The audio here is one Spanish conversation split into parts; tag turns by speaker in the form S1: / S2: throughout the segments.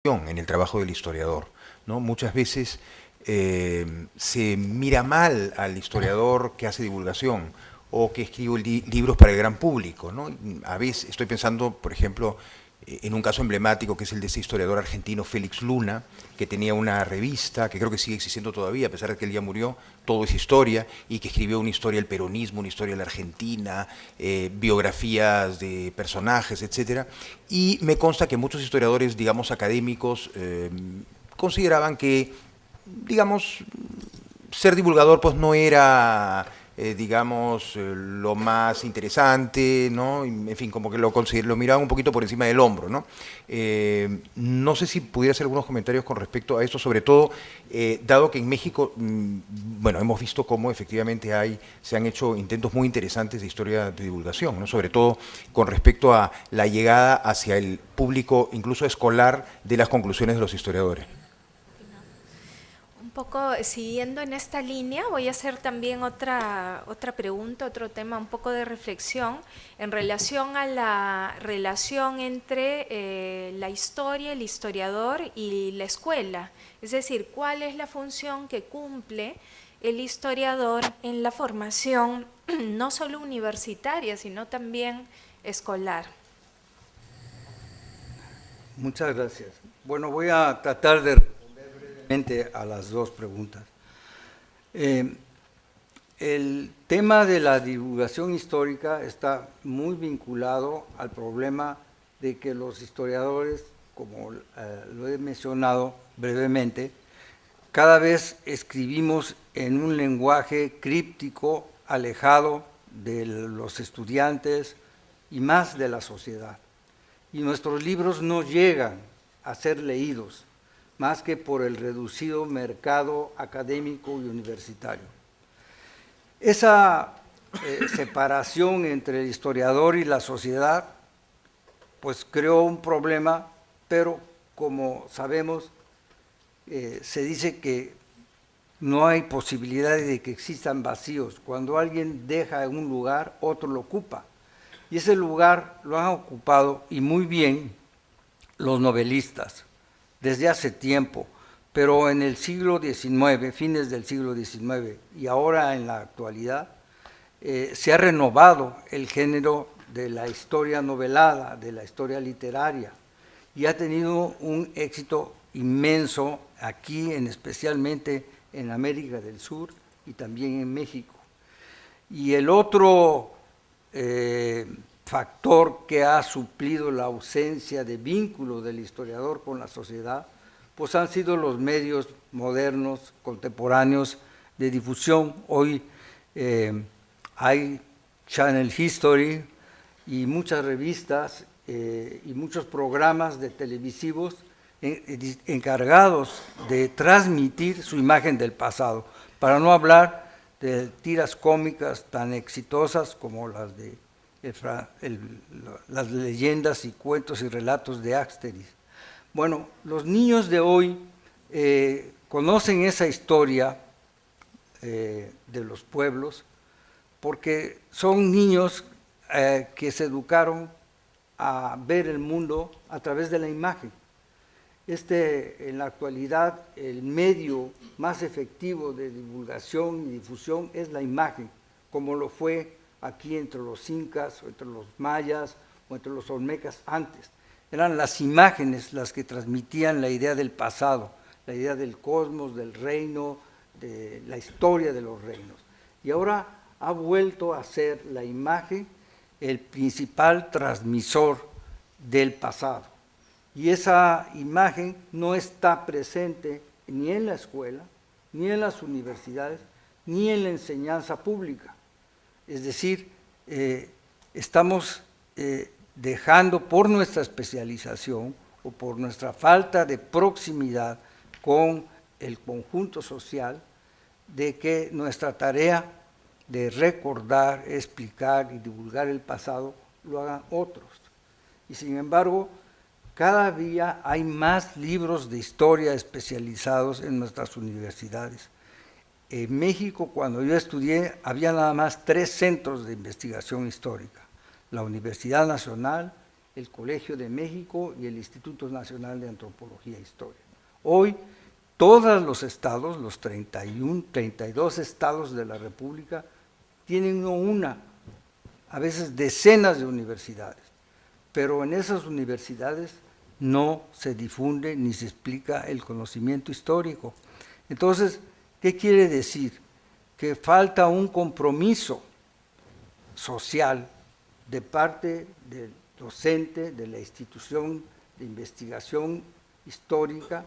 S1: en el trabajo del historiador, ¿no? Muchas veces se mira mal al historiador que hace divulgación o que escribe libros para el gran público, ¿no? A veces estoy pensando, por ejemplo, en un caso emblemático que es el de ese historiador argentino Félix Luna, que tenía una revista que creo que sigue existiendo todavía, a pesar de que él ya murió, Todo es Historia, y que escribió una historia del peronismo, una historia de la Argentina, biografías de personajes, etcétera. Y me consta que muchos historiadores, digamos, académicos, consideraban que, digamos, ser divulgador pues no era, digamos, lo más interesante, ¿no? En fin, como que lo miraban un poquito por encima del hombro, ¿no? No sé si pudiera hacer algunos comentarios con respecto a esto, sobre todo, dado que en México, bueno, hemos visto cómo efectivamente se han hecho intentos muy interesantes de historia de divulgación, ¿no? Sobre todo con respecto a la llegada hacia el público, incluso escolar, de las conclusiones de los historiadores.
S2: Un poco siguiendo en esta línea, voy a hacer también otra pregunta, otro tema, un poco de reflexión en relación a la relación entre la historia, el historiador y la escuela. Es decir, ¿cuál es la función que cumple el historiador en la formación no solo universitaria, sino también escolar?
S3: Muchas gracias. Bueno, voy a tratar de responder brevemente a las dos preguntas. El tema de la divulgación histórica está muy vinculado al problema de que los historiadores, como lo he mencionado brevemente, cada vez escribimos en un lenguaje críptico, alejado de los estudiantes y más de la sociedad. Y nuestros libros no llegan a ser leídos, más que por el reducido mercado académico y universitario. Esa separación entre el historiador y la sociedad, pues creó un problema, pero como sabemos, se dice que no hay posibilidad de que existan vacíos. Cuando alguien deja un lugar, otro lo ocupa. Y ese lugar lo han ocupado, y muy bien, los novelistas, desde hace tiempo, pero en el siglo XIX, fines del siglo XIX, y ahora en la actualidad, se ha renovado el género de la historia novelada, de la historia literaria, y ha tenido un éxito inmenso aquí, especialmente en América del Sur y también en México. Y el otro factor que ha suplido la ausencia de vínculo del historiador con la sociedad, pues han sido los medios modernos, contemporáneos de difusión. Hoy hay Channel History y muchas revistas y muchos programas de televisivos encargados de transmitir su imagen del pasado, para no hablar de tiras cómicas tan exitosas como las de las leyendas y cuentos y relatos de Asterix. Bueno, los niños de hoy conocen esa historia de los pueblos porque son niños que se educaron a ver el mundo a través de la imagen. En la actualidad, el medio más efectivo de divulgación y difusión es la imagen, como lo fue aquí entre los incas, o entre los mayas, o entre los olmecas antes. Eran las imágenes las que transmitían la idea del pasado, la idea del cosmos, del reino, de la historia de los reinos. Y ahora ha vuelto a ser la imagen el principal transmisor del pasado. Y esa imagen no está presente ni en la escuela, ni en las universidades, ni en la enseñanza pública. Es decir, estamos dejando por nuestra especialización o por nuestra falta de proximidad con el conjunto social, de que nuestra tarea de recordar, explicar y divulgar el pasado lo hagan otros. Y sin embargo, cada día hay más libros de historia especializados en nuestras universidades. En México, cuando yo estudié, había nada más 3 centros de investigación histórica: la Universidad Nacional, el Colegio de México y el Instituto Nacional de Antropología e Historia. Hoy, todos los estados, los 31, 32 estados de la República, tienen no una, a veces decenas de universidades, pero en esas universidades no se difunde ni se explica el conocimiento histórico. Entonces, ¿qué quiere decir? Que falta un compromiso social de parte del docente de la institución de investigación histórica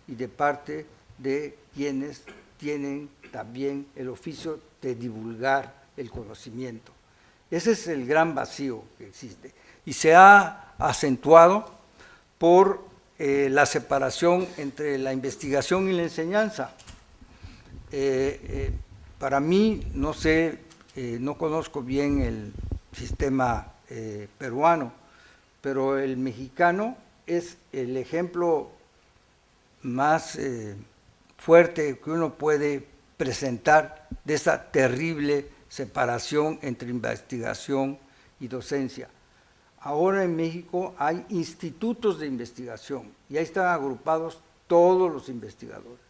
S3: y de parte de quienes tienen también el oficio de divulgar el conocimiento. Ese es el gran vacío que existe y se ha acentuado por la separación entre la investigación y la enseñanza. Para mí, no sé, no conozco bien el sistema peruano, pero el mexicano es el ejemplo más fuerte que uno puede presentar de esa terrible separación entre investigación y docencia. Ahora en México hay institutos de investigación y ahí están agrupados todos los investigadores.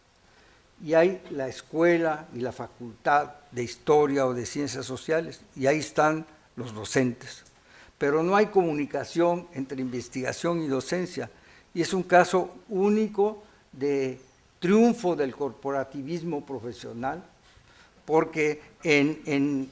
S3: Y hay la escuela y la facultad de historia o de ciencias sociales y ahí están los docentes. Pero no hay comunicación entre investigación y docencia y es un caso único de triunfo del corporativismo profesional, porque en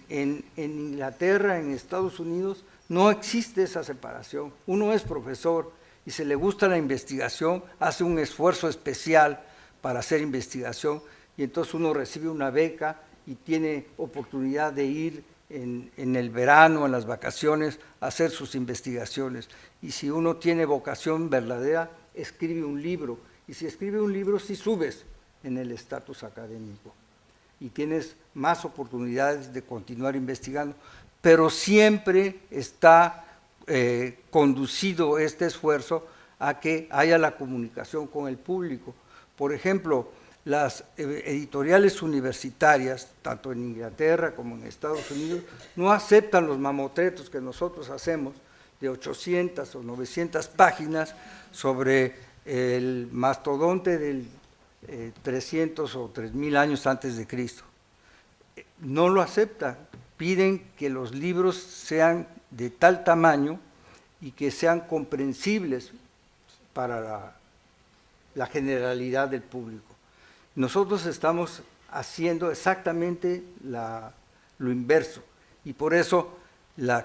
S3: Inglaterra, en Estados Unidos, no existe esa separación. Uno es profesor y si le gusta la investigación, hace un esfuerzo especial para hacer investigación y entonces uno recibe una beca y tiene oportunidad de ir en el verano, en las vacaciones, a hacer sus investigaciones. Y si uno tiene vocación verdadera, escribe un libro. Y si escribe un libro, sí subes en el estatus académico y tienes más oportunidades de continuar investigando. Pero siempre está conducido este esfuerzo a que haya la comunicación con el público. Por ejemplo, las editoriales universitarias, tanto en Inglaterra como en Estados Unidos, no aceptan los mamotretos que nosotros hacemos de 800 o 900 páginas sobre el mastodonte del 300 o 3000 años antes de Cristo. No lo aceptan, piden que los libros sean de tal tamaño y que sean comprensibles para la generalidad del público. Nosotros estamos haciendo exactamente lo inverso y por eso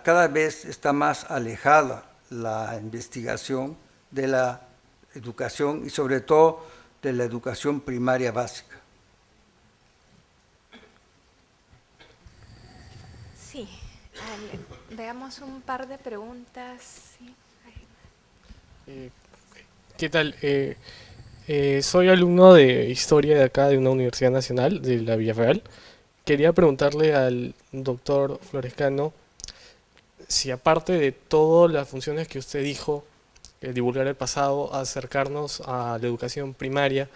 S3: cada vez está más alejada la investigación de la educación y sobre todo de la educación primaria básica.
S2: Sí, veamos un par de preguntas. Sí.
S4: ¿Qué tal? Soy alumno de historia de acá, de una universidad nacional, de la Villarreal. Quería preguntarle al doctor Florescano si aparte de todas las funciones que usted dijo, divulgar el pasado, acercarnos a la educación primaria,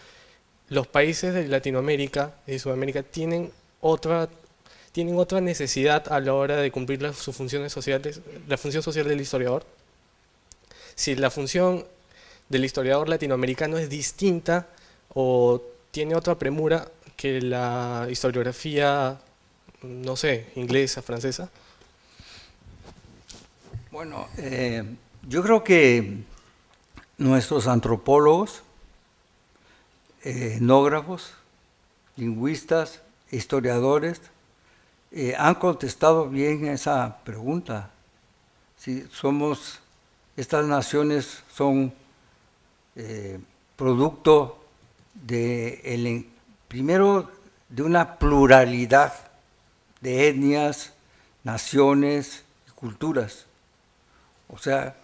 S4: los países de Latinoamérica y Sudamérica tienen otra necesidad a la hora de cumplir sus funciones sociales, la función social del historiador. Si la función del historiador latinoamericano es distinta o tiene otra premura que la historiografía, no sé, inglesa, francesa.
S3: Bueno, yo creo que nuestros antropólogos, etnógrafos, lingüistas, historiadores, han contestado bien esa pregunta. Si estas naciones son producto primero de una pluralidad de etnias, naciones y culturas. O sea,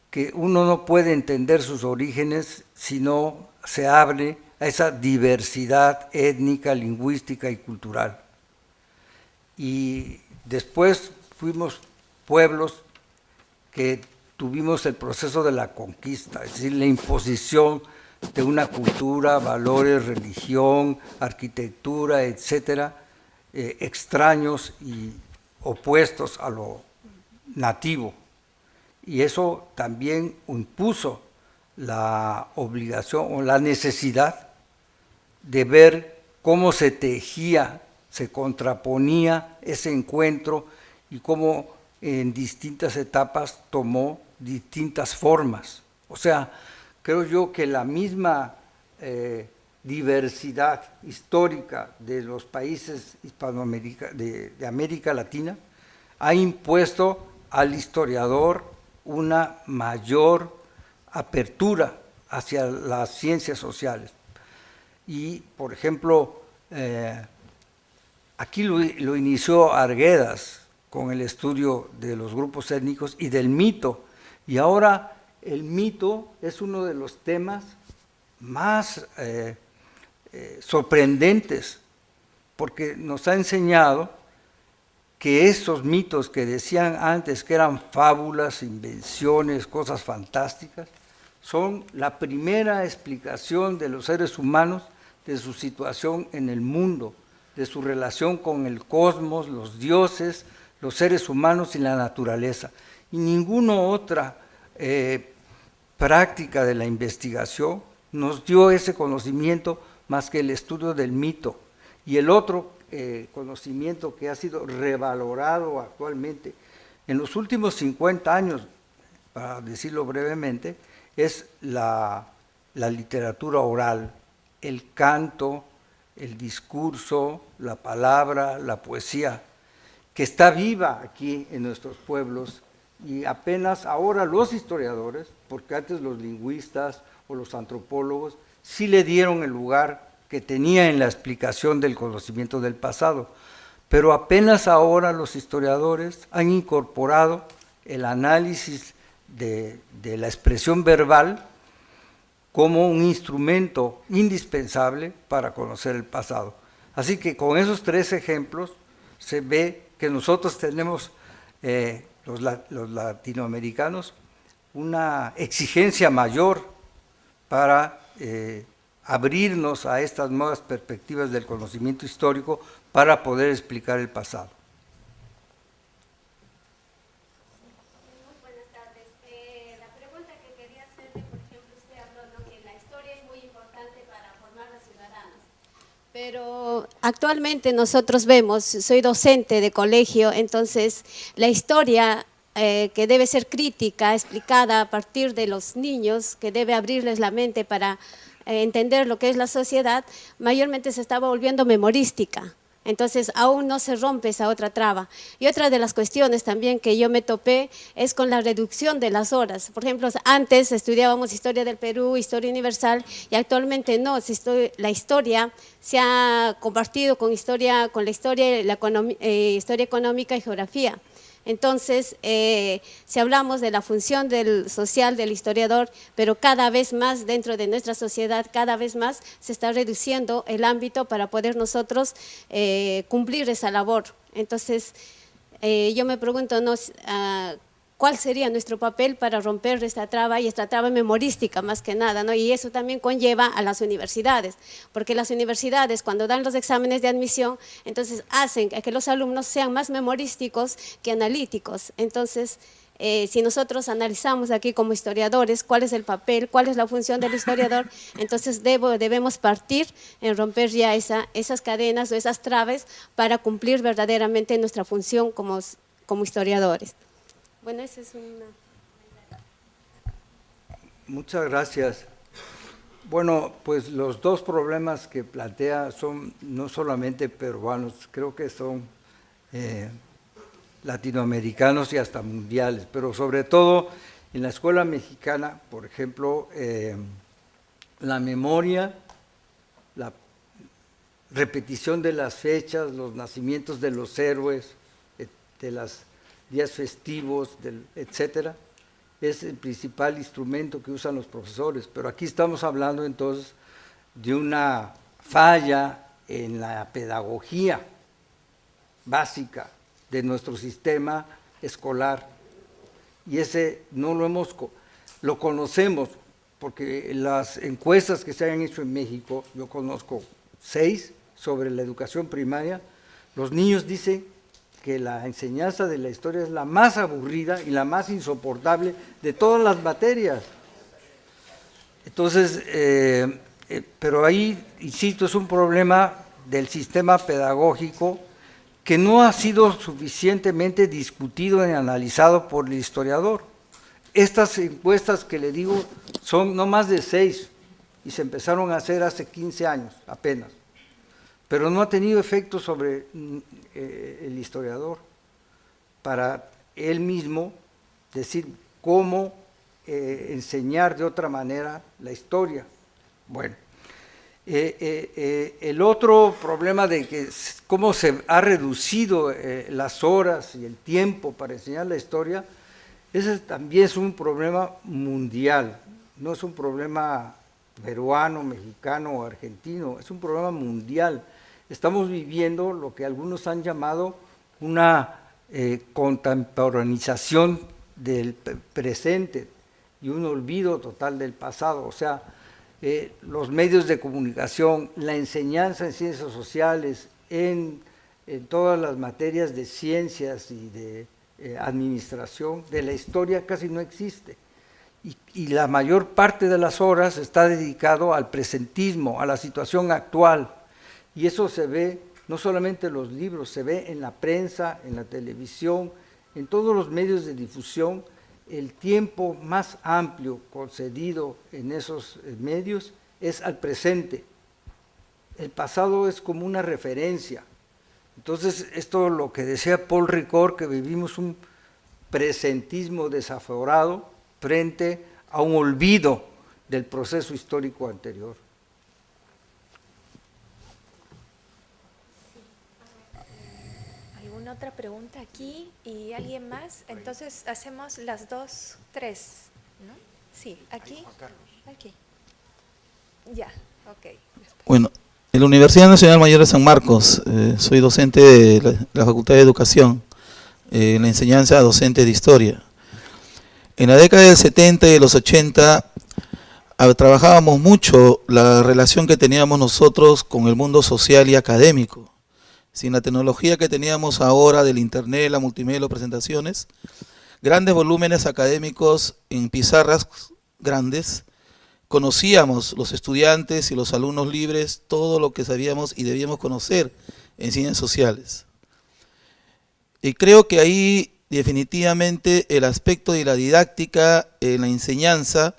S3: que uno no puede entender sus orígenes si no se abre a esa diversidad étnica, lingüística y cultural. Y después fuimos pueblos que tuvimos el proceso de la conquista, es decir, la imposición de una cultura, valores, religión, arquitectura, etcétera, extraños y opuestos a lo nativo. y eso también impuso la obligación o la necesidad de ver cómo se tejía, se contraponía ese encuentro y cómo en distintas etapas tomó distintas formas. O sea, creo yo que la misma diversidad histórica de los países de América Latina ha impuesto al historiador una mayor apertura hacia las ciencias sociales. Y, por ejemplo, aquí lo inició Arguedas con el estudio de los grupos étnicos y del mito, y ahora el mito es uno de los temas más sorprendentes, porque nos ha enseñado que esos mitos que decían antes que eran fábulas, invenciones, cosas fantásticas, son la primera explicación de los seres humanos de su situación en el mundo, de su relación con el cosmos, los dioses, los seres humanos y la naturaleza. Y ninguna otra práctica de la investigación nos dio ese conocimiento más que el estudio del mito. Y el otro conocimiento que ha sido revalorado actualmente en los últimos 50 años, para decirlo brevemente, es la literatura oral, el canto, el discurso, la palabra, la poesía, que está viva aquí en nuestros pueblos, y apenas ahora los historiadores, porque antes los lingüistas o los antropólogos sí le dieron el lugar que tenía en la explicación del conocimiento del pasado, pero apenas ahora los historiadores han incorporado el análisis de la expresión verbal como un instrumento indispensable para conocer el pasado. Así que con esos tres ejemplos se ve que nosotros tenemos, los latinoamericanos, una exigencia mayor para abrirnos a estas nuevas perspectivas del conocimiento histórico para poder explicar el pasado.
S5: Muy buenas tardes. La pregunta que quería hacerle, por ejemplo, usted habló, ¿no?, que la historia es muy importante para formar a ciudadanos. Pero actualmente nosotros vemos, soy docente de colegio, entonces la historia que debe ser crítica, explicada a partir de los niños, que debe abrirles la mente para entender lo que es la sociedad, mayormente se está volviendo memorística. Entonces aún no se rompe esa otra traba. Y otra de las cuestiones también que yo me topé es con la reducción de las horas. Por ejemplo, antes estudiábamos historia del Perú, historia universal, y actualmente no, la historia se ha compartido con la historia, historia económica y geografía. Entonces, si hablamos de la función social del historiador, pero cada vez más dentro de nuestra sociedad, cada vez más se está reduciendo el ámbito para poder nosotros cumplir esa labor. Entonces, yo me pregunto, ¿no?, ¿cuál sería nuestro papel para romper esta traba, y esta traba memorística más que nada, ¿no? Y eso también conlleva a las universidades, porque las universidades cuando dan los exámenes de admisión, entonces hacen que los alumnos sean más memorísticos que analíticos. Entonces, si nosotros analizamos aquí como historiadores cuál es el papel, cuál es la función del historiador, entonces debemos partir en romper ya esas cadenas o esas trabas para cumplir verdaderamente nuestra función como historiadores. Bueno, esa es una...
S3: Muchas gracias. Bueno, pues los dos problemas que plantea son no solamente peruanos, creo que son latinoamericanos y hasta mundiales, pero sobre todo en la escuela mexicana, por ejemplo, la memoria, la repetición de las fechas, los nacimientos de los héroes, de los días festivos, etcétera, es el principal instrumento que usan los profesores. Pero aquí estamos hablando entonces de una falla en la pedagogía básica de nuestro sistema escolar, y ese no lo conocemos, porque las encuestas que se han hecho en México, yo conozco 6 sobre la educación primaria, los niños dicen que la enseñanza de la historia es la más aburrida y la más insoportable de todas las materias. Entonces, pero ahí, insisto, es un problema del sistema pedagógico que no ha sido suficientemente discutido y analizado por el historiador. Estas encuestas que le digo son no más de 6 y se empezaron a hacer hace 15 años apenas, pero no ha tenido efecto sobre el historiador para él mismo decir cómo enseñar de otra manera la historia. Bueno, el otro problema de que cómo se ha reducido las horas y el tiempo para enseñar la historia, ese también es un problema mundial, no es un problema peruano, mexicano o argentino, es un problema mundial. Estamos viviendo lo que algunos han llamado una contemporaneización del presente y un olvido total del pasado. O sea, los medios de comunicación, la enseñanza en ciencias sociales, en todas las materias de ciencias y de administración, de la historia casi no existe. Y la mayor parte de las horas está dedicado al presentismo, a la situación actual. Y eso se ve no solamente en los libros, se ve en la prensa, en la televisión, en todos los medios de difusión. El tiempo más amplio concedido en esos medios es al presente. El pasado es como una referencia. Entonces, esto es lo que decía Paul Ricoeur, que vivimos un presentismo desaforado frente a un olvido del proceso histórico anterior.
S2: ¿Alguna otra pregunta aquí? ¿Y alguien más? Entonces hacemos las 2, 3, ¿no? Sí, aquí. Aquí. Ya, ok.
S6: Bueno, en la Universidad Nacional Mayor de San Marcos, soy docente de la Facultad de Educación, en la enseñanza docente de Historia. En la década del 70 y de los 80 trabajábamos mucho la relación que teníamos nosotros con el mundo social y académico. Sin la tecnología que teníamos ahora del internet, la multimedia, las presentaciones, grandes volúmenes académicos en pizarras grandes, conocíamos los estudiantes y los alumnos libres todo lo que sabíamos y debíamos conocer en ciencias sociales. Y creo que ahí definitivamente el aspecto de la didáctica en la enseñanza